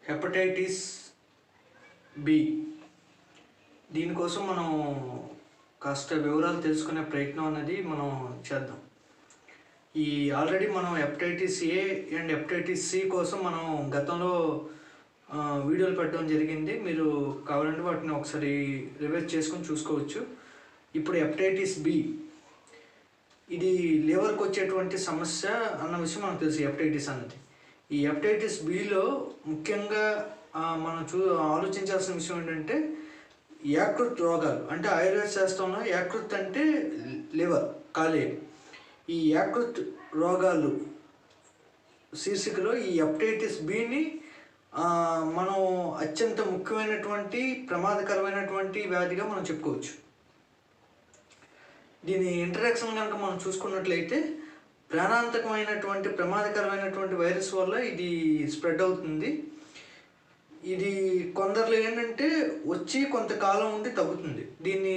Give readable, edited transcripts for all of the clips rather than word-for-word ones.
Hepatitis B. దీనికోసం మనం కాస్త వివరాలు తెలుసుకునే ప్రయత్నం అనేది మనం చేద్దాం. ఆల్రెడీ మనం hepatitis A and hepatitis C కోసం మనం గతంలో వీడియోలు పెట్టడం జరిగింది. మీరు కావాలంటే వాటిని ఒకసారి రివైజ్ చేసుకొని చూసుకోవచ్చు. ఇప్పుడు హెపటైటిస్ బి, ఇది లివర్కి వచ్చేటువంటి సమస్య అన్న విషయం మనకు తెలుసు. హెపటైటిస్ అన్నది, ఈ హెపటైటిస్ బిలో ముఖ్యంగా మనం ఆలోచించాల్సిన విషయం ఏంటంటే యాకృత్ రోగాలు. అంటే ఆయుర్వేద శాస్త్రంలో యాకృత్ అంటే లివర్, కాలేయం. ఈ యాకృత్ రోగాలు శీర్షికలో ఈ హెపటైటిస్ బిని మనం అత్యంత ముఖ్యమైనటువంటి ప్రమాదకరమైనటువంటి వ్యాధిగా మనం చెప్పుకోవచ్చు. దీని ఇంటరాక్షన్ కనుక మనం చూసుకున్నట్లయితే ప్రాణాంతకమైనటువంటి ప్రమాదకరమైనటువంటి వైరస్ వల్ల ఇది స్ప్రెడ్ అవుతుంది. ఇది కొందరిలో ఏంటంటే వచ్చి కొంతకాలం ఉండి తగ్గుతుంది. దీన్ని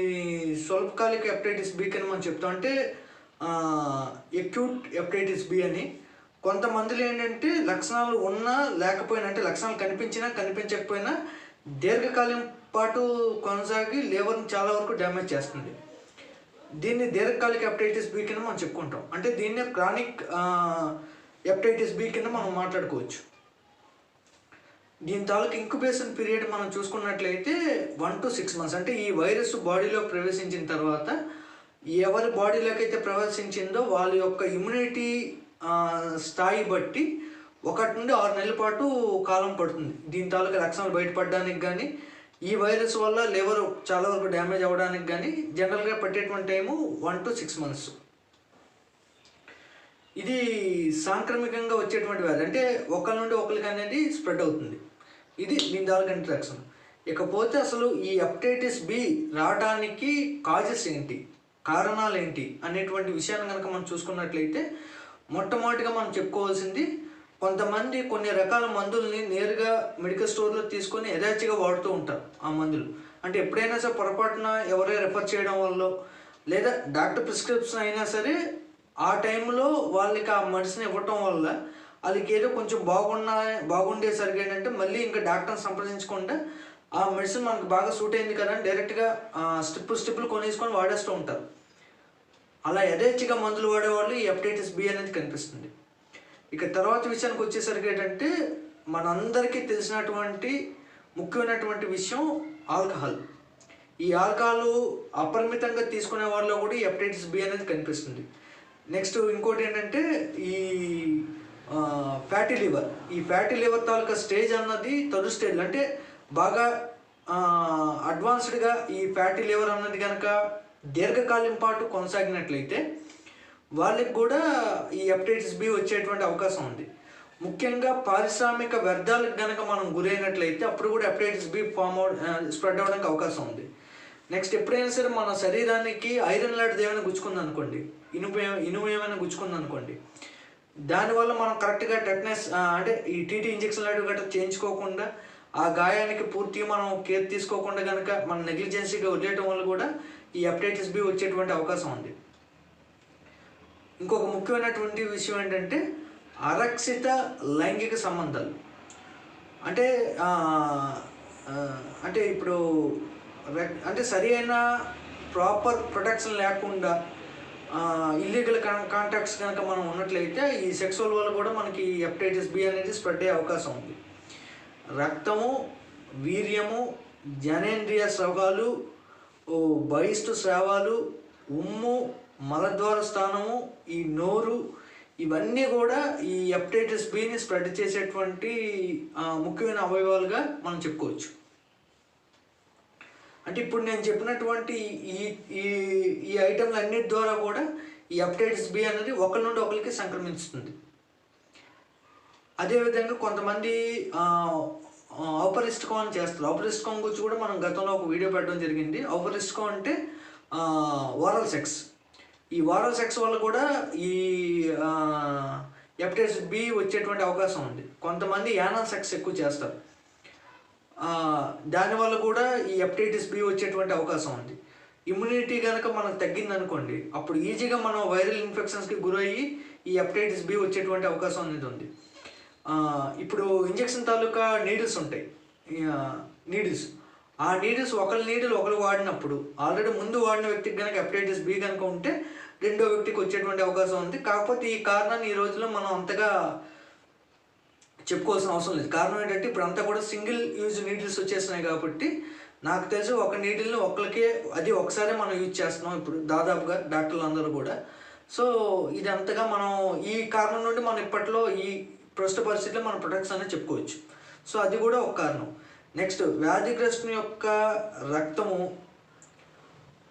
స్వల్పకాలిక హెపటైటిస్ బి అని మనం చెప్తాం. అంటే ఎక్యూట్ హెపటైటిస్ బి అని. కొంతమందిలో ఏంటంటే లక్షణాలు ఉన్నా లేకపోయినా, అంటే లక్షణాలు కనిపించినా కనిపించకపోయినా దీర్ఘకాలం పాటు కొనసాగి లివర్ని చాలా వరకు డ్యామేజ్ చేస్తుంది. దీన్ని దీర్ఘకాలిక హెపటైటిస్ బి కింద మనం చెప్పుకుంటాం. అంటే దీన్నే క్రానిక్ హెపటైటిస్ బి కింద మనం మాట్లాడుకోవచ్చు. దీని తాలూకు ఇంక్యుబేషన్ పీరియడ్ మనం చూసుకున్నట్లయితే 1 to 6 months. అంటే ఈ వైరస్ బాడీలో ప్రవేశించిన తర్వాత ఎవరి బాడీలోకి అయితే ప్రవేశించిందో వాళ్ళ యొక్క ఇమ్యూనిటీ స్థాయి బట్టి 1 నుండి 6 నెలల పాటు కాలం పడుతుంది దీని తాలూకు లక్షణాలు బయటపడడానికి. కానీ ఈ వైరస్ వల్ల లివర్ చాలా వరకు డ్యామేజ్ అవ్వడానికి కానీ జనరల్గా పట్టేటువంటి టైము 1 to 6 months. ఇది సాంక్రమికంగా వచ్చేటువంటి వ్యాధి. అంటే ఒకరి నుండి ఒకరికి అనేది స్ప్రెడ్ అవుతుంది. ఇది దీని తాలూకు ఇంట్రాక్షన్. ఇకపోతే అసలు ఈ హెపటైటిస్ బి రావడానికి కాజెస్ ఏంటి, కారణాలు ఏంటి అనేటువంటి విషయాన్ని కనుక మనం చూసుకున్నట్లయితే మొట్టమొదటిగా మనం చెప్పుకోవాల్సింది, కొంతమంది కొన్ని రకాల మందుల్ని నేరుగా మెడికల్ స్టోర్లో తీసుకొని యథేచ్ఛగా వాడుతూ ఉంటారు. ఆ మందులు అంటే ఎప్పుడైనా సరే పొరపాటున ఎవరైనా రెఫర్ చేయడం వల్ల లేదా డాక్టర్ ప్రిస్క్రిప్షన్ అయినా సరే ఆ టైంలో వాళ్ళకి ఆ మెడిసిన్ ఇవ్వటం వల్ల వాళ్ళకి ఏదో కొంచెం బాగుండేసరికి ఏంటంటే మళ్ళీ ఇంకా డాక్టర్ని సంప్రదించకుండా ఆ మెడిసిన్ మనకు బాగా సూట్ అయింది కదా అని డైరెక్ట్గా స్టెప్పులు కొనేసుకొని వాడేస్తూ ఉంటారు. అలా యథేచ్ఛగా మందులు వాడేవాళ్ళు ఈ హెపటైటిస్ బి అనేది కనిపిస్తుంది. ఇక తర్వాత విషయానికి వచ్చేసరికి ఏంటంటే మనందరికీ తెలిసినటువంటి ముఖ్యమైనటువంటి విషయం ఆల్కహాల్. ఈ ఆల్కహాల్ అపరిమితంగా తీసుకునే వాళ్ళలో కూడా ఈ హెపటైటిస్ బి అనేది కనిపిస్తుంది. నెక్స్ట్ ఇంకోటి ఏంటంటే ఈ ఫ్యాటీ లివర్. ఈ ఫ్యాటీ లివర్ తాలూకా స్టేజ్ అన్నది థర్డ్ స్టేజ్. అంటే బాగా అడ్వాన్స్డ్గా ఈ ఫ్యాటీ లివర్ అన్నది కనుక దీర్ఘకాలం పాటు కొనసాగినట్లయితే వాళ్ళకి కూడా ఈ హెపటైటిస్ బి వచ్చేటువంటి అవకాశం ఉంది. ముఖ్యంగా పారిశ్రామిక వ్యర్థాలకు కనుక మనం గురైనట్లయితే అప్పుడు కూడా హెపటైటిస్ బి స్ప్రెడ్ అవ్వడానికి అవకాశం ఉంది. నెక్స్ట్ ఎప్పుడైనా సరే మన శరీరానికి ఐరన్ లాంటిది ఏమైనా గుచ్చుకుంది అనుకోండి, ఇనుము ఏమైనా గుచ్చుకుంది అనుకోండి, దానివల్ల మనం కరెక్ట్గా టెట్నస్ అంటే ఈ టీటీ ఇంజెక్షన్ లాంటివి గట్రా చేయించుకోకుండా ఆ గాయానికి పూర్తిగా మనం కేర్ తీసుకోకుండా కనుక మనం నెగ్లిజెన్సీగా వదిలేయడం వల్ల కూడా ఈ హెపటైటిస్ బి వచ్చేటువంటి అవకాశం ఉంది. ఇంకొక ముఖ్యమైనటువంటి విషయం ఏంటంటే అరక్షిత లైంగిక సంబంధాలు. అంటే ఇప్పుడు అంటే సరి అయిన ప్రాపర్ ప్రొటెక్షన్ లేకుండా ఇల్లీగల్ కాంటాక్ట్స్ కనుక మనం ఉన్నట్లయితే ఈ సెక్సువల్ వల్ల కూడా మనకి హెపటైటిస్ బి అనేది స్ప్రెడ్ అయ్యే అవకాశం ఉంది. రక్తము, వీర్యము, జనేంద్రియ స్రవాలు, బహిష్టు స్రావాలు, ఉమ్ము, మలద్వార స్థానము, ఈ నోరు, ఇవన్నీ కూడా ఈ హెపటైటిస్ బిని స్ప్రెడ్ చేసేటువంటి ముఖ్యమైన అవయవాలుగా మనం చెప్పుకోవచ్చు. అంటే ఇప్పుడు నేను చెప్పినటువంటి ఈ ఈ ఈ ఐటెంలు అన్నిటి ద్వారా కూడా ఈ హెపటైటిస్ బి అనేది ఒకరి నుండి ఒకరికి సంక్రమిస్తుంది. అదేవిధంగా కొంతమంది ఔపరిస్టికం అని చేస్తారు. ఔపరిస్టికం గురించి కూడా మనం గతంలో ఒక వీడియో పెట్టడం జరిగింది. ఔపరిస్టికం అంటే ఓరల్ సెక్స్. ఈ ఓరల్ సెక్స్ వల్ల కూడా ఈ హెపటైటిస్ బి వచ్చేటువంటి అవకాశం ఉంది. కొంతమంది యానల్ సెక్స్ ఎక్కువ చేస్తారు, దానివల్ల కూడా ఈ హెపటైటిస్ బి వచ్చేటువంటి అవకాశం ఉంది. ఇమ్యూనిటీ కనుక మనకు తగ్గిందనుకోండి, అప్పుడు ఈజీగా మనం వైరల్ ఇన్ఫెక్షన్స్కి గురయ్యి ఈ హెపటైటిస్ బి వచ్చేటువంటి అవకాశం అనేది ఉంది. ఇప్పుడు ఇంజెక్షన్ తాలూకా నీడిల్స్ ఉంటాయి, నీడిల్స్. ఆ నీడిల్స్ ఒకరు వాడినప్పుడు ఆల్రెడీ ముందు వాడిన వ్యక్తికి కనుక హెపటైటిస్ బి కనుక ఉంటే రెండో వ్యక్తికి వచ్చేటువంటి అవకాశం ఉంది. కాకపోతే ఈ కారణాన్ని ఈ రోజుల్లో మనం అంతగా చెప్పుకోవాల్సిన అవసరం లేదు. కారణం ఏంటంటే ఇప్పుడు అంతా కూడా సింగిల్ యూజ్ నీడిల్స్ వచ్చేసినాయి కాబట్టి నాకు తెలిసి ఒక నీడిల్ని ఒకరికే అది ఒకసారి మనం యూజ్ చేస్తున్నాం ఇప్పుడు దాదాపుగా డాక్టర్లు అందరూ కూడా. సో ఇది అంతగా మనం ఈ కారణం నుండి మనం ఇప్పట్లో ఈ ప్రస్తుత పరిస్థితిలో మనం ప్రొటెక్షన్ అనేది చెప్పుకోవచ్చు. సో అది కూడా ఒక కారణం. నెక్స్ట్, వ్యాధిగ్రస్తుని యొక్క రక్తము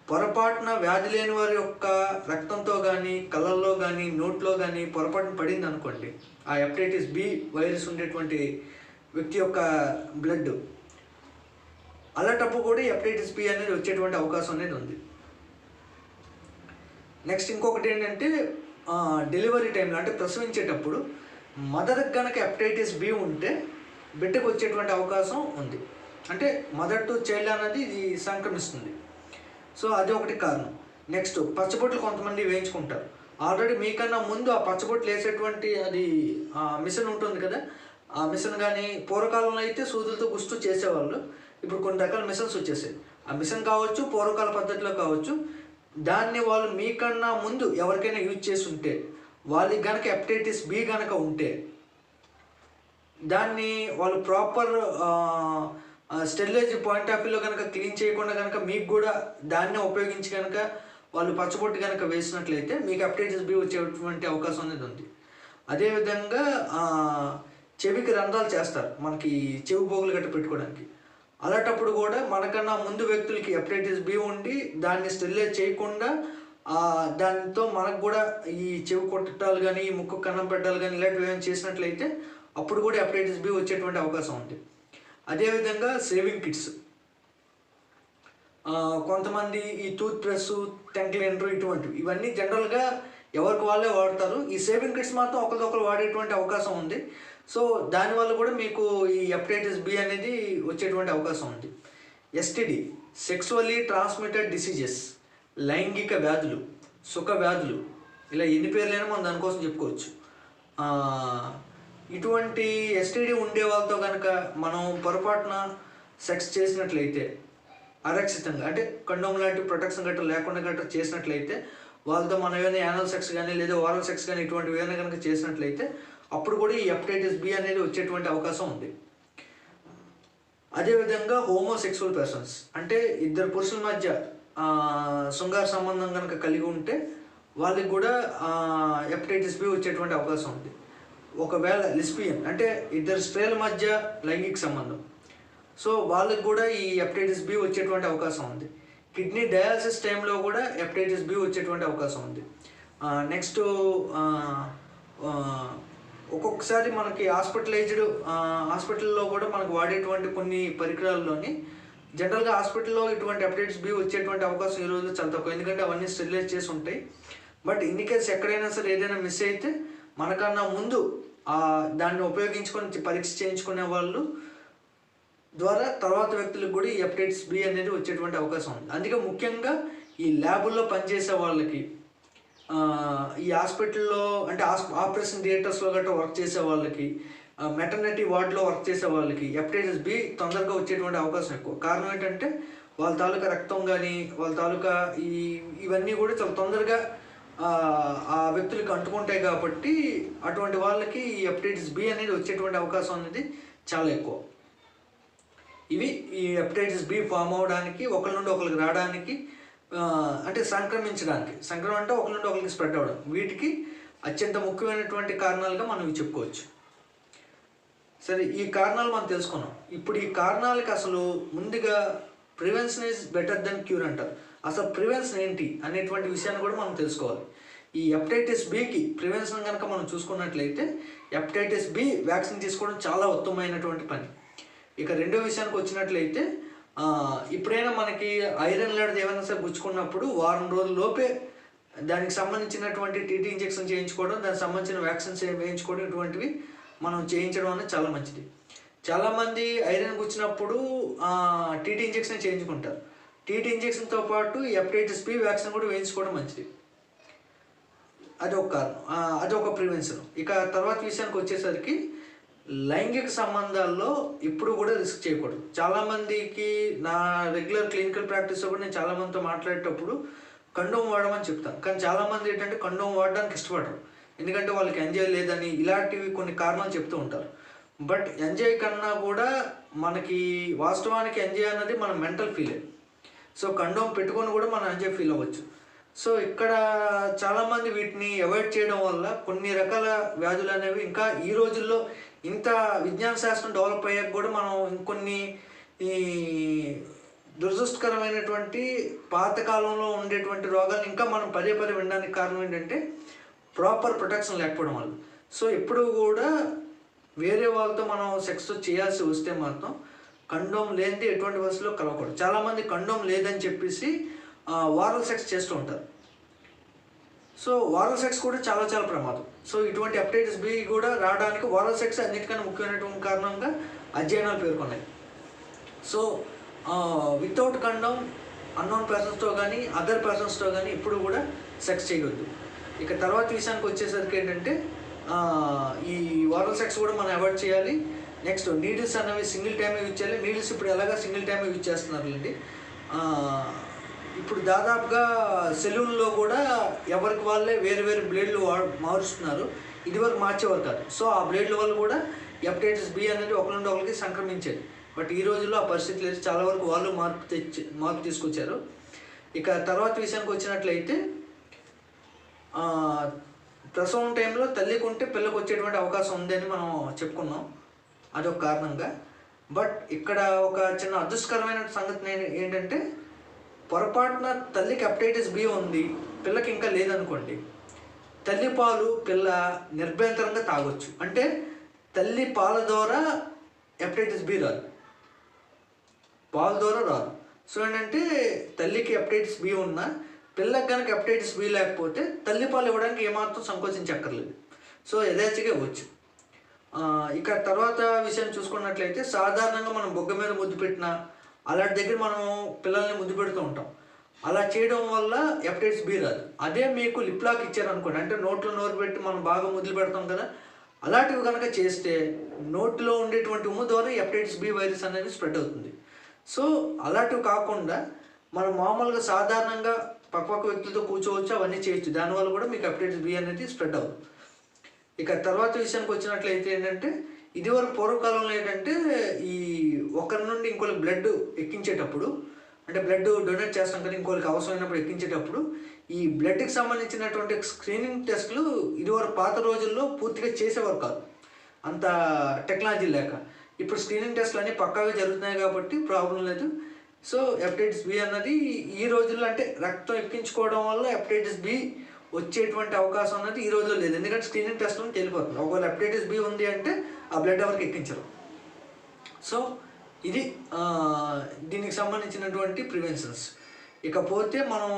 పొరపాటున వ్యాధి లేని వారి యొక్క రక్తంతో కానీ కళ్ళల్లో కానీ నోట్లో కానీ పొరపాటున పడింది అనుకోండి, ఆ హెపటైటిస్ బి వైరస్ ఉండేటువంటి వ్యక్తి యొక్క బ్లడ్, అలాంటప్పుడు కూడా హెపటైటిస్ బి అనేది వచ్చేటువంటి అవకాశం అనేది ఉంది. నెక్స్ట్ ఇంకొకటి ఏంటంటే డెలివరీ టైంలో అంటే ప్రసవించేటప్పుడు మదర్కి కనుక హెపటైటిస్ బి ఉంటే బిడ్డకు వచ్చేటువంటి అవకాశం ఉంది. అంటే మదర్ టు చైల్డ్ అనేది ఇది సంక్రమిస్తుంది. సో అది ఒకటి కారణం. నెక్స్ట్, పచ్చబొట్లు కొంతమంది వేయించుకుంటారు. ఆల్రెడీ మీకన్నా ముందు ఆ పచ్చబొట్లు వేసేటువంటి అది మిషన్ ఉంటుంది కదా, ఆ మిషన్ కానీ పూర్వకాలంలో అయితే సూదులతో గుస్తూ చేసేవాళ్ళు. ఇప్పుడు కొన్ని రకాల మిషన్స్ వచ్చేసాయి. ఆ మిషన్ కావచ్చు, పూర్వకాల పద్ధతిలో కావచ్చు, దాన్ని వాళ్ళు మీకన్నా ముందు ఎవరికైనా యూజ్ చేసి ఉంటే, వాళ్ళకి కనుక హెపటైటిస్ బి కనుక ఉంటే దాన్ని వాళ్ళు ప్రాపర్ స్టెరిలైజ్ పాయింట్ ఆఫ్ వ్యూలో కనుక క్లీన్ చేయకుండా కనుక మీకు కూడా దాన్నే ఉపయోగించి కనుక వాళ్ళు పచ్చబొట్టు కనుక వేసినట్లయితే మీకు హెపటైటిస్ బి వచ్చేటువంటి అవకాశం అనేది ఉంది. అదేవిధంగా చెవికి రంధ్రాలు చేస్తారు మనకి చెవి పోగులు గట్ట పెట్టుకోవడానికి. అలాంటప్పుడు కూడా మనకన్నా ముందు వ్యక్తులకి హెపటైటిస్ బి ఉండి దాన్ని స్టెరిలైజ్ చేయకుండా దానితో మనకు కూడా ఈ చెవి కొట్టడాలు కానీ ఈ ముక్కు కన్నం పెట్టాలు కానీ ఇలాంటివి ఏమైనా చేసినట్లయితే అప్పుడు కూడా హెపటైటిస్ బి వచ్చేటువంటి అవకాశం ఉంది. అదేవిధంగా సేవింగ్ కిట్స్, కొంతమంది ఈ టూత్ బ్రష్, టంగ్ క్లీనర్ ఇటువంటివి ఇవన్నీ జనరల్గా ఎవరికి వాళ్ళే వాడతారు. ఈ సేవింగ్ కిట్స్ మాత్రం ఒకరిదొకరు వాడేటువంటి అవకాశం ఉంది. సో దానివల్ల కూడా మీకు ఈ హెపటైటిస్ బి అనేది వచ్చేటువంటి అవకాశం ఉంది. ఎస్టిడి, సెక్సువల్లీ ట్రాన్స్మిటెడ్ డిసీజెస్, లైంగిక వ్యాధులు, సుఖ వ్యాధులు, ఇలా ఎన్ని పేర్లైనా మనం దానికోసం చెప్పుకోవచ్చు. ఇటువంటి ఎస్టిడి ఉండే వాళ్ళతో కనుక మనం పొరపాటున సెక్స్ చేసినట్లయితే అరక్షితంగా అంటే కండోమ్ లాంటి ప్రొటెక్షన్ గట్రా లేకుండా గట్రా చేసినట్లయితే వాళ్ళతో మనం ఏమైనా యానల్ సెక్స్ కానీ లేదా ఓరల్ సెక్స్ కానీ ఇటువంటివి ఏమైనా కనుక చేసినట్లయితే అప్పుడు కూడా ఈ హెపటైటిస్ బి అనేది వచ్చేటువంటి అవకాశం ఉంది. అదేవిధంగా హోమోసెక్సువల్ పర్సన్స్ అంటే ఇద్దరు పురుషుల మధ్య శృంగార సంబంధం కనుక కలిగి ఉంటే వాళ్ళకి కూడా హెపటైటిస్ బి వచ్చేటువంటి అవకాశం ఉంది. ఒకవేళ లిస్బియన్ అంటే ఇద్దరు స్త్రీల మధ్య లైంగిక సంబంధం, సో వాళ్ళకి కూడా ఈ హెపటైటిస్ బి వచ్చేటువంటి అవకాశం ఉంది. కిడ్నీ డయాలసిస్ టైంలో కూడా హెపటైటిస్ బి వచ్చేటువంటి అవకాశం ఉంది. నెక్స్ట్, ఒక్కొక్కసారి మనకి హాస్పిటల్లో కూడా మనకు వాడేటువంటి కొన్ని పరికరాల్లోని జనరల్గా హాస్పిటల్లో ఇటువంటి హెపటైటిస్ బి వచ్చేటువంటి అవకాశం ఈ రోజు చాలా తక్కువ, ఎందుకంటే అవన్నీ స్టెరిలైజ్ చేసి ఉంటాయి. బట్ ఇన్ కేస్ ఎక్కడైనా సరే ఏదైనా మిస్ అయితే మనకన్నా ముందు దాన్ని ఉపయోగించుకొని పరీక్ష చేయించుకునే వాళ్ళు ద్వారా తర్వాత వ్యక్తులకు కూడా ఈ హెపటైటిస్ బి అనేది వచ్చేటువంటి అవకాశం ఉంది. అందుకే ముఖ్యంగా ఈ ల్యాబుల్లో పనిచేసే వాళ్ళకి, ఈ హాస్పిటల్లో అంటే ఆపరేషన్ థియేటర్స్లో గట్రా వర్క్ చేసే వాళ్ళకి, మెటర్నిటీ వార్డులో వర్క్ చేసే వాళ్ళకి హెపటైటిస్ బి తొందరగా వచ్చేటువంటి అవకాశం ఎక్కువ. కారణం ఏంటంటే వాళ్ళ తాలూకా రక్తం కానీ వాళ్ళ తాలూకా ఇవన్నీ కూడా చాలా తొందరగా ఆ వ్యక్తులకు అంటుకుంటాయి కాబట్టి అటువంటి వాళ్ళకి ఈ హెపటైటిస్ బి అనేది వచ్చేటువంటి అవకాశం అనేది చాలా ఎక్కువ. ఇవి ఈ హెపటైటిస్ బి ఫామ్ అవడానికి, ఒకరి నుండి ఒకరికి రావడానికి, అంటే సంక్రమణ అంటే ఒకరి నుండి ఒకరికి స్ప్రెడ్ అవ్వడం, వీటికి అత్యంత ముఖ్యమైనటువంటి కారణాలుగా మనం ఇవి చెప్పుకోవచ్చు. సరే, ఈ కారణాలు మనం తెలుసుకున్నాం. ఇప్పుడు ఈ కారణాలకి అసలు ముందుగా prevention is better than cure అంటారు. అసలు ప్రివెన్షన్ ఏంటి అనేటువంటి విషయాన్ని కూడా మనం తెలుసుకోవాలి. ఈ హెపటైటిస్ బికి ప్రివెన్షన్ కనుక మనం చూసుకున్నట్లయితే హెపటైటిస్ బి వ్యాక్సిన్ తీసుకోవడం చాలా ఉత్తమమైనటువంటి పని. ఇక రెండో విషయానికి వచ్చినట్లయితే ఇప్పుడైనా మనకి ఐరన్ లాంటిది ఏమైనా సరే గుచ్చుకున్నప్పుడు వారం రోజుల లోపే దానికి సంబంధించినటువంటి టీటీ ఇంజెక్షన్ చేయించుకోవడం, దానికి సంబంధించిన వ్యాక్సిన్స్ వేయించుకోవడం, ఇటువంటివి మనం చేయించడం అనేది చాలా మంచిది. చాలామంది ఐరన్ గుచ్చినప్పుడు టీటీ ఇంజెక్షన్ చేయించుకుంటారు. టీటీ ఇంజెక్షన్తో పాటు హెపటైటిస్ బి వ్యాక్సిన్ కూడా వేయించుకోవడం మంచిది. అదొక కారణం, అదొక ప్రివెన్షన్. ఇక తర్వాత విషయానికి వచ్చేసరికి లైంగిక సంబంధాల్లో ఇప్పుడు కూడా రిస్క్ చేయకూడదు. చాలామందికి నా రెగ్యులర్ క్లినికల్ ప్రాక్టీస్లో కూడా నేను చాలామందితో మాట్లాడేటప్పుడు కండోమ్ వాడమని చెప్తాను. కానీ చాలామంది ఏంటంటే కండోమ్ వాడడానికి ఇష్టపడరు, ఎందుకంటే వాళ్ళకి ఎంజాయ్ లేదని ఇలాంటివి కొన్ని కారణాలు చెప్తూ ఉంటారు. బట్ ఎంజాయ్ కన్నా కూడా మనకి వాస్తవానికి ఎంజాయ్ అన్నది మన మెంటల్ ఫీలే. సో కండోమ్ పెట్టుకొని కూడా మనం ఎంజాయ్ ఫీల్ అవ్వచ్చు. సో ఇక్కడ చాలామంది వీటిని అవాయిడ్ చేయడం వల్ల కొన్ని రకాల వ్యాధులు అనేవి ఇంకా ఈ రోజుల్లో ఇంత విజ్ఞాన శాస్త్రం డెవలప్ అయ్యాక కూడా మనం ఇంకొన్ని ఈ దురదృష్టకరమైనటువంటి పాతకాలంలో ఉండేటువంటి రోగాలు ఇంకా మనం పదే వినడానికి కారణం ఏంటంటే ప్రాపర్ ప్రొటెక్షన్ లేకపోవడం వల్ల. సో ఎప్పుడు కూడా వేరే వాళ్ళతో మనం సెక్స్ చేయాల్సి వస్తే మాత్రం కండోమ్ లేనిది ఎటువంటి వయసులో కలవకూడదు. చాలామంది కండోమ్ లేదని చెప్పేసి వారల్ సెక్స్ చేస్తూ ఉంటారు. సో వారల్ సెక్స్ కూడా చాలా ప్రమాదం. సో ఇటువంటి హెపటైటిస్ బి కూడా రావడానికి వారల్ సెక్స్ అన్నిటికన్నా ముఖ్యమైనటువంటి కారణంగా అధ్యయనాలు పేర్కొన్నాయి. సో వితౌట్ కండోమ్ అన్నోన్ పర్సన్స్తో కానీ అదర్ పర్సన్స్తో కానీ ఇప్పుడు కూడా సెక్స్ చేయవద్దు. ఇక తర్వాత విషయానికి వచ్చేసరికి ఏంటంటే ఈ వారల్ సెక్స్ కూడా మనం అవాయిడ్ చేయాలి. నెక్స్ట్ నీడిల్స్ అనేవి సింగిల్ టైమే యూజ్ చేయాలి. నీడిల్స్ ఇప్పుడు ఎలాగా సింగిల్ టైమే యూజ్ చేస్తున్నారండి. ఇప్పుడు దాదాపుగా సెలూన్లో కూడా ఎవరికి వాళ్ళే వేరు బ్లేడ్లు మారుస్తున్నారు. ఇదివరకు మార్చేవారు కాదు. సో ఆ బ్లేడ్ల వల్ల కూడా హెపటైటిస్ బి అనేది ఒకరి నుండి ఒకరికి సంక్రమించేది. బట్ ఈ రోజుల్లో ఆ పరిస్థితి లేదు, చాలా వరకు వాళ్ళు మార్పు తీసుకొచ్చారు. ఇక తర్వాత విషయానికి వచ్చినట్లయితే ప్రసవం టైంలో తల్లికి ఉంటే పిల్లలకు వచ్చేటువంటి అవకాశం ఉందని మనం చెప్పుకున్నాం, అదొక కారణంగా. బట్ ఇక్కడ ఒక చిన్న అదృష్టకరమైన సంగతి ఏంటంటే పొరపాటున తల్లికి హెపటైటిస్ బి ఉంది, పిల్లకి ఇంకా లేదనుకోండి, తల్లి పాలు పిల్ల నిర్భయంతరంగా తాగొచ్చు. అంటే తల్లి పాల ద్వారా హెపటైటిస్ బి రాదు, పాల ద్వారా రాదు. సో ఏంటంటే తల్లికి హెపటైటిస్ బి ఉన్నా పిల్లకి కనుక హెపటైటిస్ బి లేకపోతే తల్లి పాలు ఇవ్వడానికి ఏమాత్రం సంకోచించక్కర్లేదు. సో యథేచ్ఛగా ఇవ్వచ్చు. ఇక తర్వాత విషయం చూసుకున్నట్లయితే సాధారణంగా మనం బొగ్గ మీద ముద్దు పెట్టినా అలాంటి దగ్గర మనం పిల్లల్ని ముద్దు పెడుతూ ఉంటాం. అలా చేయడం వల్ల హెపటైటిస్ బి రాదు. అదే మీకు లిప్ లాక్ ఇచ్చారనుకోండి, అంటే నోట్లో నోరు పెట్టి మనం బాగా ముద్దులు పెడతాం కదా, అలాంటివి కనుక చేస్తే నోట్లో ఉండేటువంటి ఉమ్ము ద్వారా హెపటైటిస్ బి వైరస్ అనేది స్ప్రెడ్ అవుతుంది. సో అలాంటివి కాకుండా మనం మామూలుగా సాధారణంగా పక్క వ్యక్తులతో కూర్చోవచ్చు, అవన్నీ చేయొచ్చు. దానివల్ల కూడా మీకు హెపటైటిస్ బి అనేది స్ప్రెడ్ అవుతుంది. ఇక తర్వాత విషయానికి వచ్చినట్లయితే ఏంటంటే ఇదివరకు పూర్వకాలంలో ఏంటంటే ఈ ఒకరి నుండి ఇంకోళ్ళకి బ్లడ్ ఎక్కించేటప్పుడు, అంటే బ్లడ్ డొనేట్ చేస్తాం కదా ఇంకోళ్ళకి అవసరమైనప్పుడు ఎక్కించేటప్పుడు, ఈ బ్లడ్కి సంబంధించినటువంటి స్క్రీనింగ్ టెస్టులు ఇదివరకు పాత రోజుల్లో పూర్తిగా చేసేవారు కాదు, అంత టెక్నాలజీ లేక. ఇప్పుడు స్క్రీనింగ్ టెస్టులు అన్నీ పక్కాగా జరుగుతున్నాయి కాబట్టి ప్రాబ్లం లేదు. సో హెపటైటిస్ బి అన్నది ఈ రోజుల్లో అంటే రక్తం ఎక్కించుకోవడం వల్ల హెపటైటిస్ బి వచ్చేటువంటి అవకాశం అనేది ఈ రోజుల్లో లేదు, ఎందుకంటే స్క్రీనింగ్ టెస్ట్లో తెలిపోతుంది. ఒకవేళ హెపటైటిస్ బి ఉంది అంటే ఆ బ్లడ్ ఎవరికి ఎక్కించరు. సో ఇది దీనికి సంబంధించినటువంటి ప్రివెన్షన్స్. ఇకపోతే మనం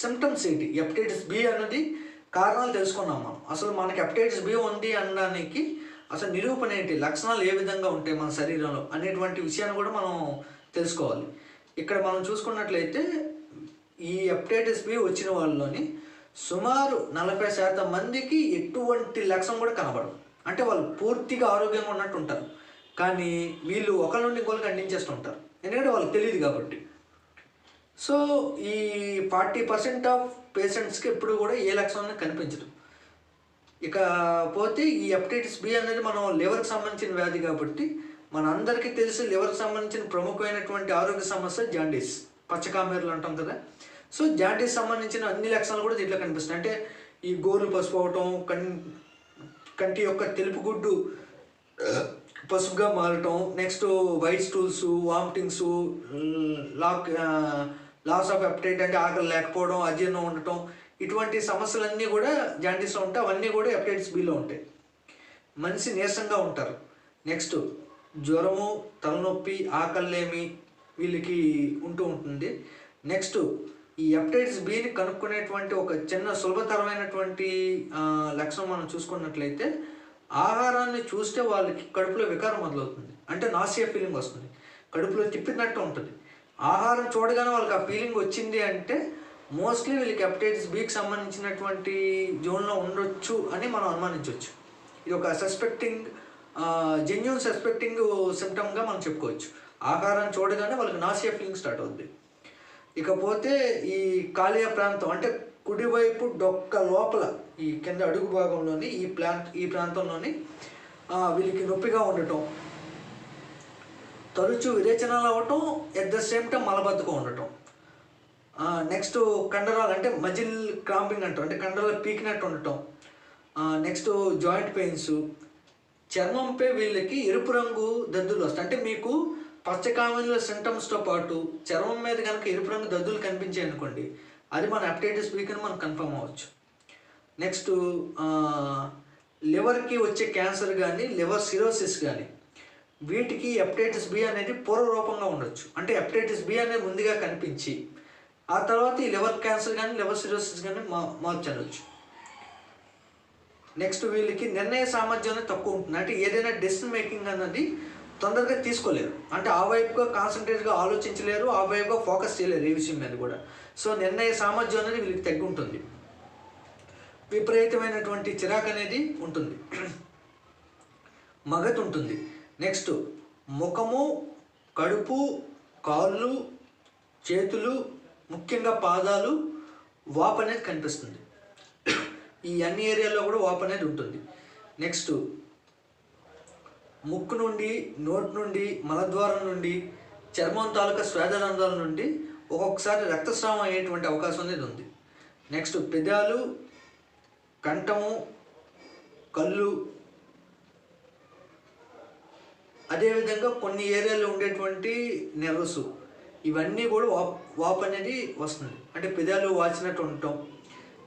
సిమ్టమ్స్ ఏంటి, హెపటైటిస్ బి అన్నది కారణాలు తెలుసుకున్నాం మనం. అసలు మనకి హెపటైటిస్ బి ఉంది అనడానికి అసలు నిరూపణ ఏంటి, లక్షణాలు ఏ విధంగా ఉంటాయి మన శరీరంలో అనేటువంటి విషయాన్ని కూడా మనం తెలుసుకోవాలి. ఇక్కడ మనం చూసుకున్నట్లయితే ఈ హెపటైటిస్ బి వచ్చిన వాళ్ళలోని సుమారు 40% మందికి ఎటువంటి లక్షణం కూడా కనబడదు. అంటే వాళ్ళు పూర్తిగా ఆరోగ్యంగా ఉన్నట్టు ఉంటారు, కానీ వీళ్ళు ఒకరి నుండి ఇంకొకరికి అందించేస్తుంటారు, ఎందుకంటే వాళ్ళకి తెలియదు కాబట్టి. సో ఈ 40% ఆఫ్ పేషెంట్స్కి ఎప్పుడు కూడా ఏ లక్షణం కనిపించదు. ఇకపోతే ఈ హెపటైటిస్ బి అనేది మనం లివర్కి సంబంధించిన వ్యాధి కాబట్టి మనందరికీ తెలిసి లివర్కి సంబంధించిన ప్రముఖమైనటువంటి ఆరోగ్య సమస్య జాండీస్, పచ్చకామెర్లు అంటాం కదా. సో జాండీస్ సంబంధించిన అన్ని లక్షణాలు కూడా దీంట్లో కనిపిస్తాయి. అంటే ఈ గోర్లు పసుపు అవటం, కంటి యొక్క తెలుపు గుడ్డు పసుపుగా మారటం, next white stools, vomitings, loss of appetite అంటే ఆకలి లేకపోవడం, అజీర్ణం ఉండటం, ఇటువంటి సమస్యలన్నీ కూడా జాండీస్లో ఉంటాయి. అవన్నీ కూడా హెపటైటిస్ బిలో ఉంటాయి. మనిషి నీరసంగా ఉంటారు. నెక్స్ట్ జ్వరము, తలనొప్పి, ఆకలిలేమి వీళ్ళకి ఉంటూ ఉంటుంది. నెక్స్ట్ ఈ హెపటైటిస్ బిని కనుక్కునేటువంటి ఒక చిన్న సులభతరమైనటువంటి లక్షణం మనం చూసుకున్నట్లయితే, ఆహారాన్ని చూస్తే వాళ్ళకి కడుపులో వికారం మొదలవుతుంది. అంటే నాసియా ఫీలింగ్ వస్తుంది, కడుపులో తిప్పినట్టు ఉంటుంది. ఆహారం చూడగానే వాళ్ళకి ఆ ఫీలింగ్ వచ్చింది అంటే మోస్ట్లీ వీళ్ళకి హెపటైటిస్ బికి సంబంధించినటువంటి జోన్లో ఉండొచ్చు అని మనం అనుమానించవచ్చు. ఇది ఒక జెన్యూన్ సస్పెక్టింగ్ సిమ్టమ్గా మనం చెప్పుకోవచ్చు. ఆహారం చూడగానే వాళ్ళకి నాసియా ఫీలింగ్ స్టార్ట్ అవుద్ది. ఇకపోతే ఈ కాలియా ప్రాంతం అంటే కుడివైపు డొక్క లోపల ఈ కింద అడుగు భాగంలోని ఈ ప్రాంతంలోని వీళ్ళకి నొప్పిగా ఉండటం, తరచూ విరేచనాలు అవ్వటం, ఎట్ ద సేమ్ టైం మలబద్ధకం ఉండటం. నెక్స్ట్ కండరాలు అంటే మజిల్ క్రాంపింగ్ అంటాం, అంటే కండరాలు పీకినట్టు ఉండటం. Next joint pains. చర్మంపై వీళ్ళకి ఎరుపు రంగు దద్దులు వస్తాయి. అంటే మీకు పచ్చకామెర్ల సింటమ్స్తో పాటు చర్మం మీద కనుక ఎరుపు రంగు దద్దులు కనిపించాయి అనుకోండి, అది మన హెపటైటిస్ బి అని మనం కన్ఫర్మ్ అవ్వచ్చు. నెక్స్ట్ లివర్కి వచ్చే క్యాన్సర్ కానీ, లివర్ సిరోసిస్ కానీ, వీటికి హెపటైటిస్ బి అనేది పూర్వరూపంగా ఉండొచ్చు. అంటే హెపటైటిస్ బి అనేది ముందుగా కనిపించి ఆ తర్వాత ఈ లివర్ క్యాన్సర్ కానీ, లివర్ సిరోసిస్ కానీ మార్చవచ్చు. నెక్స్ట్ వీళ్ళకి నిర్ణయ సామర్థ్యం అనేది తక్కువ ఉంటుంది. అంటే ఏదైనా డెసిషన్ మేకింగ్ అన్నది తొందరగా తీసుకోలేరు. అంటే ఆ వైపుగా కాన్సన్ట్రేట్గా ఆలోచించలేరు, ఆ వైపుగా ఫోకస్ చేయలేరు ఏ విషయం మీద కూడా. సో నిర్ణయ సామర్థ్యం అనేది వీళ్ళకి తగ్గి ఉంటుంది. విపరీతమైనటువంటి చిరాకు అనేది ఉంటుంది, మగత ఉంటుంది. నెక్స్ట్ ముఖము, కడుపు, కాళ్ళు, చేతులు, ముఖ్యంగా పాదాలు వాపు అనేది కనిపిస్తుంది. ఈ అన్ని ఏరియాల్లో కూడా వాపు అనేది ఉంటుంది. నెక్స్ట్ ముక్కు నుండి, నోటి నుండి, మలద్వారం నుండి, చర్మం తాలూకా స్వేదరంధ్రాల నుండి ఒక్కొక్కసారి రక్తస్రావం అయ్యేటువంటి అవకాశం అనేది ఉంది. నెక్స్ట్ పెదాలు, కంఠము, కళ్ళు, అదేవిధంగా కొన్ని ఏరియాలో ఉండేటువంటి నెర్వస్, ఇవన్నీ కూడా వాపు అనేది వస్తుంది. అంటే పెదాలు వాచినట్టు ఉండటం,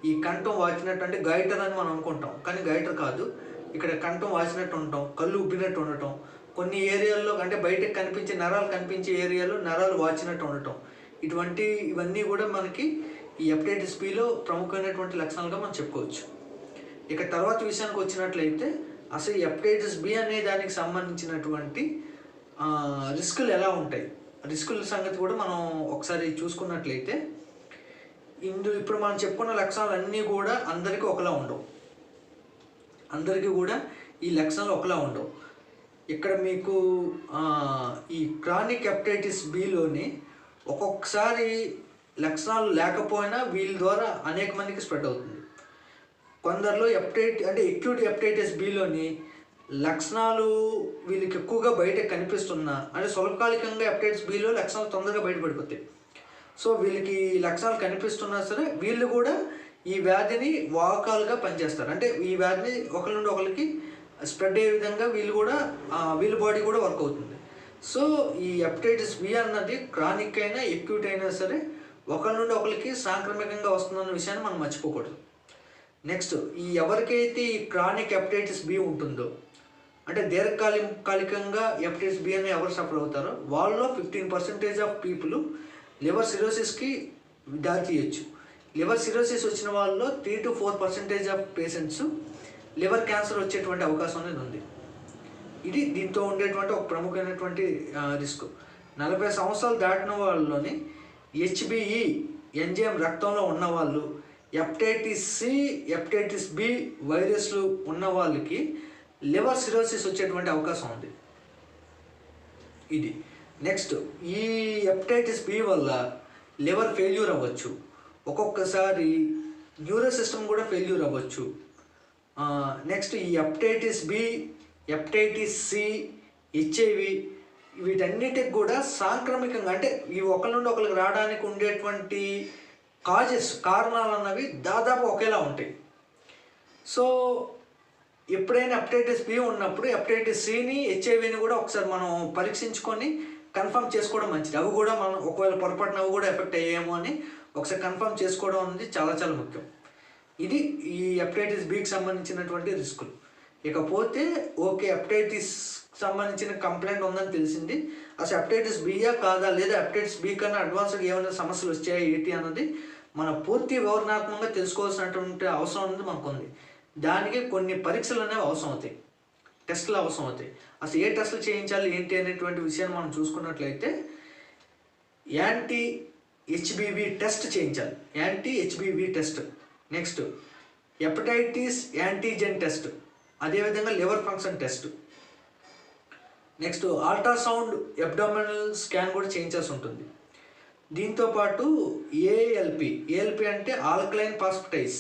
ఈ కంఠం వాచినట్టు, అంటే గైటర్ అని మనం అనుకుంటాం కానీ గైటర్ కాదు, ఇక్కడ కంఠం వాచినట్టు ఉండటం, కళ్ళు ఉబ్బినట్టు ఉండటం, కొన్ని ఏరియాల్లో అంటే బయటకు కనిపించే నరాలు కనిపించే ఏరియాలో నరాలు వాచినట్టు ఉండటం, ఇవన్నీ కూడా మనకి ఈ హెపటైటిస్ బిలో ప్రముఖమైనటువంటి లక్షణాలుగా మనం చెప్పుకోవచ్చు. ఇక తర్వాత విషయానికి వచ్చినట్లయితే అసలు ఈ హెపటైటిస్ బి అనే దానికి సంబంధించినటువంటి రిస్కులు ఎలా ఉంటాయి, రిస్కుల సంగతి కూడా మనం ఒకసారి చూసుకున్నట్లయితే, ఇప్పుడు మనం చెప్పుకున్న లక్షణాలు అన్నీ కూడా అందరికీ ఒకలా ఉండవు. అందరికీ కూడా ఈ లక్షణాలు ఒకలా ఉండవు. ఇక్కడ మీకు ఈ క్రానిక్ హెపటైటిస్ బిలోని ఒక్కొక్కసారి లక్షణాలు లేకపోయినా వీళ్ళ ద్వారా అనేక మందికి స్ప్రెడ్ అవుతుంది. కొందరిలో ఎక్యూట్ హెపటైటిస్ బిలోని లక్షణాలు వీళ్ళకి ఎక్కువగా బయటకు కనిపిస్తున్నా, అంటే స్వల్పకాలికంగా హెపటైటిస్ బిలో లక్షణాలు తొందరగా బయటపడిపోతాయి. సో వీళ్ళకి లక్షణాలు కనిపిస్తున్నా సరే వీళ్ళు కూడా ఈ వ్యాధిని వాహకాలుగా పనిచేస్తారు. అంటే ఈ వ్యాధిని ఒకరి నుండి ఒకరికి స్ప్రెడ్ అయ్యే విధంగా వీళ్ళ బాడీ కూడా వర్క్ అవుతుంది. సో ఈ హెపటైటిస్ బి అన్నది క్రానిక్ అయినా ఎక్యూట్ అయినా సరే ఒకరి నుండి ఒకరికి సాంక్రమికంగా వస్తుందన్న విషయాన్ని మనం మర్చిపోకూడదు. నెక్స్ట్ ఎవరికైతే ఈ క్రానిక్ హెపటైటిస్ బి ఉంటుందో, అంటే దీర్ఘకాలికంగా హెపటైటిస్ బి అని ఎవరు సఫర్ అవుతారో వాళ్ళలో 15% ఆఫ్ పీపుల్ లివర్ సిరోసిస్కి దారి తీయచ్చు. లివర్ సిరోసిస్ వచ్చిన వాళ్ళలో 3 to 4% of patients liver cancer వచ్చేటువంటి అవకాశం అనేది ఉంది. ఇది దీంతో ఉండేటువంటి ఒక ప్రముఖమైనటువంటి రిస్క్. 40 సంవత్సరాలు దాటిన వాళ్ళలోని హెచ్బిఈ ఎంజైమ్ రక్తంలో ఉన్నవాళ్ళు, హెపటైటిస్ సి, హెపటైటిస్ బి వైరస్లు ఉన్న వాళ్ళకి లివర్ సిరోసిస్ వచ్చేటువంటి అవకాశం ఉంది. ఇది నెక్స్ట్ ఈ హెపటైటిస్ బి వల్ల లివర్ ఫెయిల్యూర్ అవ్వచ్చు, ఒక్కొక్కసారి న్యూరో సిస్టమ్ కూడా ఫెయిల్యూర్ అవ్వచ్చు. నెక్స్ట్ ఈ hepatitis B, hepatitis C, HIV వీటన్నిటికి కూడా సాంక్రమికంగా అంటే ఈ ఒకరి నుండి ఒకరికి రావడానికి ఉండేటువంటి కారణాలు అన్నవి దాదాపు ఒకేలా ఉంటాయి. సో ఎప్పుడైనా హెపటైటిస్ బి ఉన్నప్పుడు హెపటైటిస్ సిని హెచ్ఐవిని కూడా ఒకసారి మనం పరీక్షించుకొని కన్ఫర్మ్ చేసుకోవడం మంచిది. అవి కూడా మనం ఒకవేళ పొరపాటున అవి కూడా ఎఫెక్ట్ అయ్యాము అని ఒకసారి కన్ఫర్మ్ చేసుకోవడం అనేది చాలా చాలా ముఖ్యం. ఇది ఈ హెపటైటిస్ బికి సంబంధించినటువంటి రిస్కులు. ఇకపోతే ఓకే, హెపటైటిస్ సంబంధించిన కంప్లైంట్ ఉందని తెలిసింది, అసలు హెపటైటిస్ బియా కాదా, లేదా హెపటైటిస్ బి కన్నా అడ్వాన్స్గా ఏమైనా సమస్యలు వచ్చాయా ఏంటి అన్నది మన పూర్తి వివరణాత్మకంగా తెలుసుకోవాల్సినటువంటి అవసరం అనేది మనకు ఉంది. దానికి కొన్ని పరీక్షలు అనేవి అవసరం అవుతాయి, టెస్టులు అవసరం అవుతాయి. అసలు ఏ టెస్టులు చేయించాలి ఏంటి అనేటువంటి విషయాన్ని మనం చూసుకున్నట్లయితే యాంటీ హెచ్బివి టెస్ట్ చేయించాలి, anti HBV test. Next hepatitis antigen test, అదేవిధంగా liver function test. Next ultrasound abdominal scan కూడా చేయించాల్సి ఉంటుంది. దీంతోపాటు ఏఎల్పి అంటే ఆల్కలైన్ ఫాస్ఫటైజ్,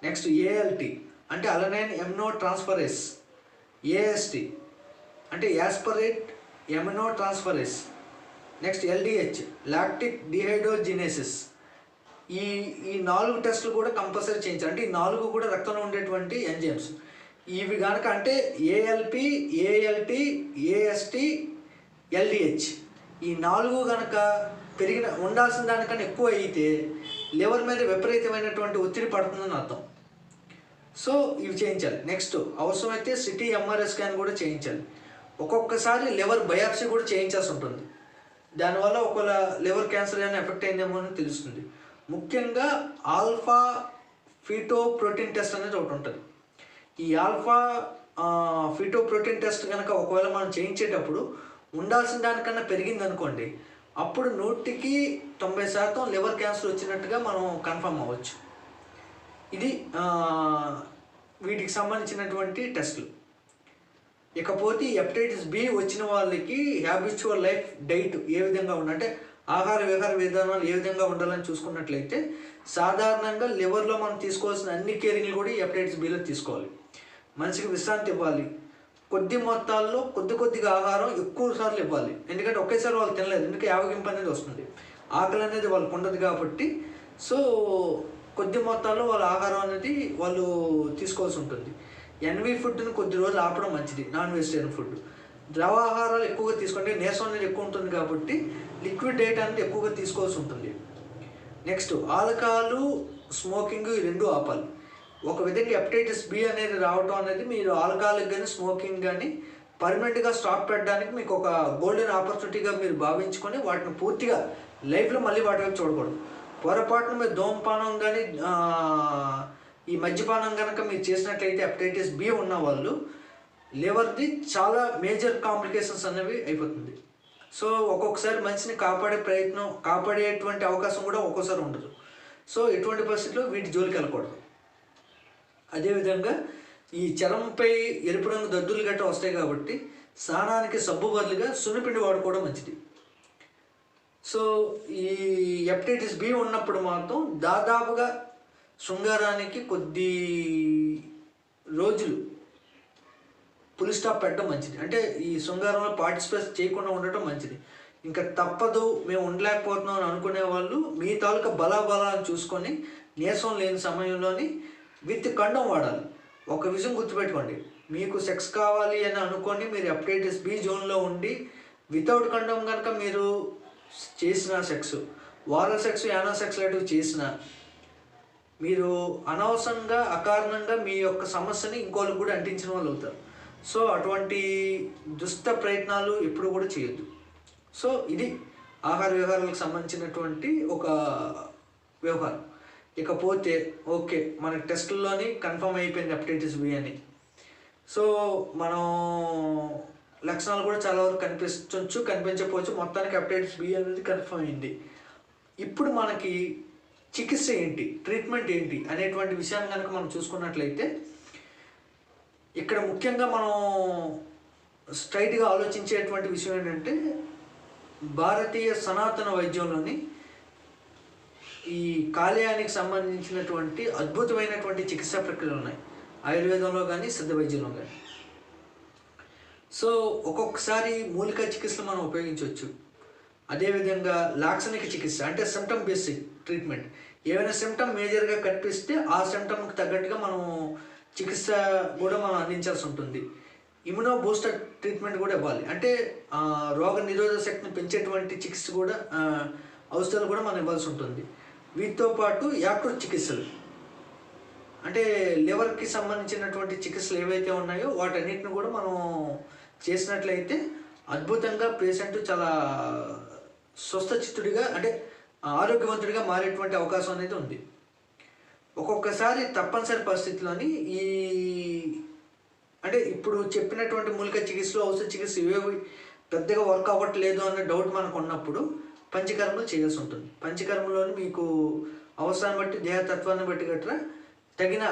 నెక్స్ట్ ఏఎల్టి అంటే అలనైన్ ఎమినో ట్రాన్స్ఫరేస్, ఏఎస్టి అంటే యాస్పరేట్ ఎమినో ట్రాన్స్ఫరేస్, నెక్స్ట్ ఎల్డిహెచ్ లాక్టిక్ డిహైడ్రోజినేసిస్. ఈ 4 టెస్టులు కూడా కంపల్సరీ చేయించాలి. అంటే ఈ 4 కూడా రక్తంలో ఉండేటువంటి ఎంజైమ్స్. ఇవి కనుక అంటే ఏఎల్పి, ఏఎల్టి, ఏఎస్టి, ఎల్డిహెచ్ ఈ 4 కనుక ఉండాల్సిన దానికన్నా ఎక్కువ అయితే లివర్ మీద విపరీతమైనటువంటి ఒత్తిడి పడుతుందని అర్థం. సో ఇవి చేయించాలి. నెక్స్ట్ అవసరమైతే సిటీ ఎంఆర్ఐ స్కాన్ కూడా చేయించాలి. ఒక్కొక్కసారి లివర్ బయాప్సీ కూడా చేయించాల్సి ఉంటుంది. దానివల్ల ఒకవేళ లివర్ క్యాన్సర్ ఏమైనా ఎఫెక్ట్ అయిందేమో అని తెలుస్తుంది. ముఖ్యంగా ఆల్ఫా ఫీటోప్రోటీన్ టెస్ట్ అనేది ఒకటి ఉంటుంది. ఈ ఆల్ఫా ఫీటోప్రోటీన్ టెస్ట్ కనుక ఒకవేళ మనం చేయించేటప్పుడు ఉండాల్సిన దానికన్నా పెరిగింది అనుకోండి, అప్పుడు 100% లివర్ క్యాన్సర్ వచ్చినట్టుగా మనం కన్ఫర్మ్ అవ్వచ్చు. ఇది వీటికి సంబంధించినటువంటి టెస్టులు. ఇకపోతే హెపటైటిస్ బి వచ్చిన వాళ్ళకి హ్యాబిచువల్ లైఫ్ డైట్ ఏ విధంగా ఉండాలంటే ఆహార విహార విధానాలు ఏ విధంగా ఉండాలని చూసుకున్నట్లయితే సాధారణంగా లివర్లో మనం తీసుకోవాల్సిన అన్ని కేరింగ్లు కూడా ఈ హెపటైటిస్ బిలో తీసుకోవాలి. మనిషికి విశ్రాంతి ఇవ్వాలి, కొద్ది మొత్తాల్లో కొద్దిగా ఆహారం ఎక్కువ సార్లు ఇవ్వాలి. ఎందుకంటే ఒకేసారి వాళ్ళు తినలేదు, ఎందుకంటే యావగింపు అనేది వస్తుంది, ఆకలి అనేది వాళ్ళకు ఉండదు కాబట్టి. సో కొద్ది మొత్తాల్లో వాళ్ళ ఆహారం అనేది వాళ్ళు తీసుకోవాల్సి ఉంటుంది. ఎన్వి ఫుడ్ని కొద్ది రోజులు ఆపడం మంచిది, నాన్ వెజిటేరియన్ ఫుడ్. ద్రవ ఆహారాలు ఎక్కువగా తీసుకుంటే నీరసం అనేది ఎక్కువ ఉంటుంది కాబట్టి లిక్విడ్ డైట్ అనేది ఎక్కువగా తీసుకోవాల్సి ఉంటుంది. నెక్స్ట్ ఆల్కహాల్, స్మోకింగ్ ఈ 2 ఆపాలి. ఒక విధంగా హెపటైటిస్ బి అనేది రావటం అనేది మీరు ఆల్కహాల్కి కానీ స్మోకింగ్ కానీ పర్మనెంట్గా స్టాప్ పెట్టడానికి మీకు ఒక గోల్డెన్ ఆపర్చునిటీగా మీరు భావించుకొని వాటిని పూర్తిగా లైఫ్లో మళ్ళీ వాటి వైపు చూడకూడదు. పొరపాటున మీరు ధూమపానం కానీ ఈ మద్యపానం కనుక మీరు చేసినట్లయితే హెపటైటిస్ బి ఉన్న వాళ్ళు లివర్ది చాలా మేజర్ కాంప్లికేషన్స్ అనేవి అయిపోతుంది. సో ఒక్కొక్కసారి మనిషిని కాపాడేటువంటి అవకాశం కూడా ఒక్కోసారి ఉండదు. సో ఎటువంటి పరిస్థితుల్లో వీటి జోలికి వెళ్ళకూడదు. అదేవిధంగా ఈ చర్మంపై ఎరుపు రంగు దద్దులు గట్రా వస్తాయి కాబట్టి స్నానానికి సబ్బు బదులుగా సున్నిపిండి వాడుకోవడం మంచిది. సో ఈ హెపటైటిస్ బి ఉన్నప్పుడు మాత్రం దాదాపుగా శృంగారానికి కొద్ది రోజులు పులి స్టాప్ పెట్టడం మంచిది. అంటే ఈ శృంగారంలో పార్టిసిపేట్ చేయకుండా ఉండటం మంచిది. ఇంకా తప్పదు మేము ఉండలేకపోతున్నాం అని అనుకునే వాళ్ళు మీ తాలూకా బలాబలాన్ని చూసుకొని నీరసం లేని సమయంలోని విత్ కండోమ్ వాడాలి. ఒక విషయం గుర్తుపెట్టుకోండి, మీకు సెక్స్ కావాలి అని అనుకోని మీరు హెపటైటిస్ బి జోన్లో ఉండి వితౌట్ కండోమ్ కనుక మీరు చేసిన సెక్స్, వారల్ సెక్స్, యానల్ సెక్స్ లాంటివి చేసిన మీరు అనవసరంగా అకారణంగా మీ యొక్క సమస్యని ఇంకోళ్ళకి కూడా అంటించిన వాళ్ళు అవుతారు. సో అటువంటి దుష్ట ప్రయత్నాలు ఎప్పుడు కూడా చేయొద్దు. సో ఇది ఆహార వ్యవహారాలకు సంబంధించినటువంటి ఒక వ్యవహారం. ఇకపోతే ఓకే, మనకి టెస్టుల్లోని కన్ఫర్మ్ అయిపోయింది హెపటైటిస్ బి అని. సో మనం లక్షణాలు కూడా చాలా వరకు కనిపించకపోవచ్చు, మొత్తానికి హెపటైటిస్ బి అనేది కన్ఫర్మ్ అయింది. ఇప్పుడు మనకి చికిత్స ఏంటి, ట్రీట్మెంట్ ఏంటి అనేటువంటి విషయాన్ని కనుక మనం చూసుకున్నట్లయితే ఇక్కడ ముఖ్యంగా మనం స్ట్రైట్గా ఆలోచించేటువంటి విషయం ఏంటంటే భారతీయ సనాతన వైద్యంలోని ఈ కాలేయానికి సంబంధించినటువంటి అద్భుతమైనటువంటి చికిత్సా ప్రక్రియలు ఉన్నాయి, ఆయుర్వేదంలో కానీ సిద్ధ వైద్యంలో కానీ. సో ఒక్కొక్కసారి మూలికా చికిత్సలు మనం ఉపయోగించవచ్చు. అదేవిధంగా లాక్షణిక చికిత్స అంటే సిమ్టమ్ బేసిక్ ట్రీట్మెంట్. ఏమైనా సిమ్టమ్ మేజర్గా కనిపిస్తే ఆ సిమ్టమ్కి తగ్గట్టుగా మనం చికిత్స కూడా మనం అందించాల్సి ఉంటుంది. ఇమ్యునో బూస్టర్ ట్రీట్మెంట్ కూడా ఇవ్వాలి. అంటే రోగ నిరోధక శక్తిని పెంచేటువంటి చికిత్స కూడా ఔషధాలు కూడా మనం ఇవ్వాల్సి ఉంటుంది. వీటితో పాటు యాక్టివ్ చికిత్సలు అంటే లివర్కి సంబంధించినటువంటి చికిత్సలు ఏవైతే ఉన్నాయో వాటన్నిటిని కూడా మనం చేసినట్లయితే అద్భుతంగా పేషెంట్ చాలా స్వస్థచిత్తుడిగా అంటే ఆరోగ్యవంతుడిగా మారేటువంటి అవకాశం అనేది ఉంది. ఒక్కొక్కసారి తప్పనిసరి పరిస్థితుల్లోని అంటే ఇప్పుడు చెప్పినటువంటి మూలిక చికిత్సలు ఔషధ చికిత్స ఇవేవి పెద్దగా వర్క్ అవ్వట్లేదు అన్న డౌట్ మనకు ఉన్నప్పుడు పంచకర్మలు చేయాల్సి ఉంటుంది. పంచకర్మలోని మీకు అవసరాన్ని బట్టి దేహతత్వాన్ని బట్టి గట్రా తగిన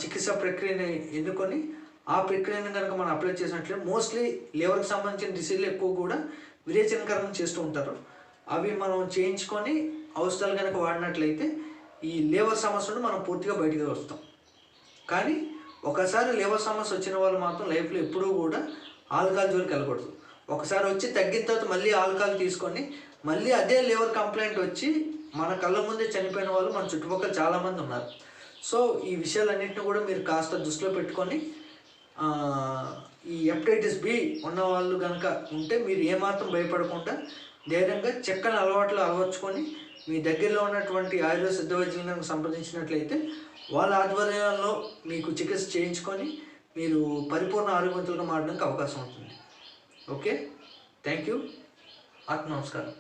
చికిత్సా ప్రక్రియని ఎన్నుకొని ఆ ప్రక్రియను కనుక మనం అప్లై చేసినట్లయితే మోస్ట్లీ లివర్కి సంబంధించిన డిసీజులు ఎక్కువ కూడా విరేచనకరణం చేస్తూ ఉంటారు. అవి మనం చేయించుకొని ఔషధాలు కనుక వాడినట్లయితే ఈ లివర్ సమస్య నుండి మనం పూర్తిగా బయటకు వస్తాం. కానీ ఒకసారి లివర్ సమస్య వచ్చిన వాళ్ళు మాత్రం లైఫ్లో ఎప్పుడూ కూడా ఆల్కహాల్ జోలికి వెళ్ళకూడదు. ఒకసారి వచ్చి తగ్గిన తర్వాత మళ్ళీ ఆల్కహాల్ తీసుకొని మళ్ళీ అదే లివర్ కంప్లైంట్ వచ్చి మన కళ్ళ ముందే చనిపోయిన వాళ్ళు మన చుట్టుపక్కల చాలామంది ఉన్నారు. సో ఈ విషయాలన్నింటినీ కూడా మీరు కాస్త దృష్టిలో పెట్టుకొని ఈ హెపటైటిస్ బి ఉన్న వాళ్ళు కనుక ఉంటే మీరు ఏమాత్రం భయపడకుండా ధైర్యంగా చక్కని అలవాట్లు అలవర్చుకొని మీ దగ్గరలో ఉన్నటువంటి ఆయుర్వేద సిద్ధ వైద్యులను సంప్రదించినట్లయితే వాళ్ళ ఆధ్వర్యంలో మీకు చికిత్స చేయించుకొని మీరు పరిపూర్ణ ఆరోగ్యవంతులుగా మారడానికి అవకాశం ఉంటుంది. Okay, thank you. నమస్కారం.